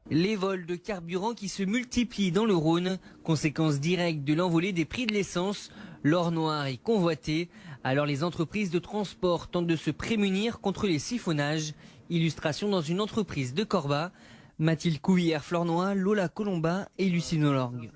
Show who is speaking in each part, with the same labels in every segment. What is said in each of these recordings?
Speaker 1: Les vols de carburant qui se multiplient dans le Rhône, conséquence directe de l'envolée des prix de l'essence. L'or noir est convoité, alors les entreprises de transport tentent de se prémunir contre les siphonnages. Illustration dans une entreprise de Corba. Mathilde Couvillère-Flornois, Lola Colomba et Lucine Olorgue.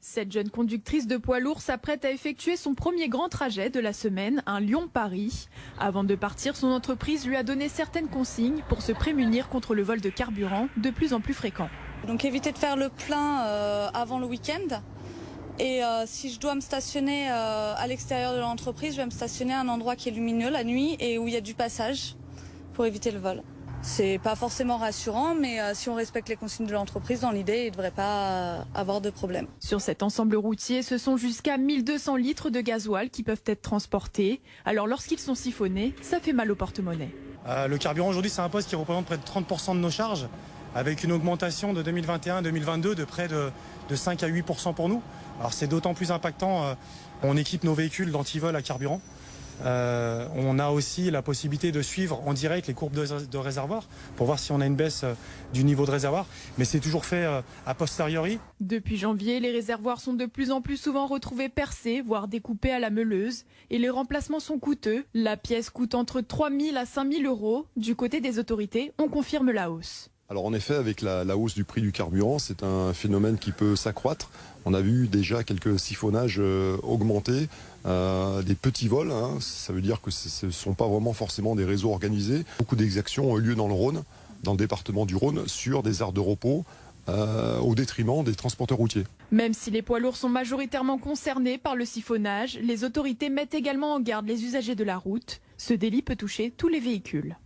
Speaker 2: Cette jeune conductrice de poids lourd s'apprête à effectuer son premier grand trajet de la semaine, un Lyon-Paris. Avant de partir, son entreprise lui a donné certaines consignes pour se prémunir contre le vol de carburant de plus en plus fréquent.
Speaker 3: Donc éviter de faire le plein avant le week-end. Et si je dois me stationner à l'extérieur de l'entreprise, je vais me stationner à un endroit qui est lumineux la nuit et où il y a du passage pour éviter le vol. C'est pas forcément rassurant, mais si on respecte les consignes de l'entreprise, dans l'idée, il ne devrait pas avoir de problème.
Speaker 2: Sur cet ensemble routier, ce sont jusqu'à 1200 litres de gasoil qui peuvent être transportés. Alors lorsqu'ils sont siphonnés, ça fait mal au porte-monnaie.
Speaker 4: Le carburant aujourd'hui, c'est un poste qui représente près de 30% de nos charges, avec une augmentation de 2021 à 2022 de près de 5 à 8% pour nous. Alors c'est d'autant plus impactant, on équipe nos véhicules d'antivol à carburant. On a aussi la possibilité de suivre en direct les courbes de réservoir pour voir si on a une baisse du niveau de réservoir, mais c'est toujours fait a posteriori.
Speaker 2: Depuis janvier, les réservoirs sont de plus en plus souvent retrouvés percés, voire découpés à la meuleuse, et les remplacements sont coûteux. La pièce coûte entre 3 000 à 5 000 euros. Du côté des autorités, on confirme la hausse.
Speaker 5: Alors en effet, avec la hausse du prix du carburant, c'est un phénomène qui peut s'accroître. On a vu déjà quelques siphonnages augmenter, des petits vols, hein. Ça veut dire que ce ne sont pas vraiment forcément des réseaux organisés. Beaucoup d'exactions ont eu lieu dans le Rhône, dans le département du Rhône, sur des aires de repos, au détriment des transporteurs routiers.
Speaker 2: Même si les poids lourds sont majoritairement concernés par le siphonnage, les autorités mettent également en garde les usagers de la route. Ce délit peut toucher tous les véhicules.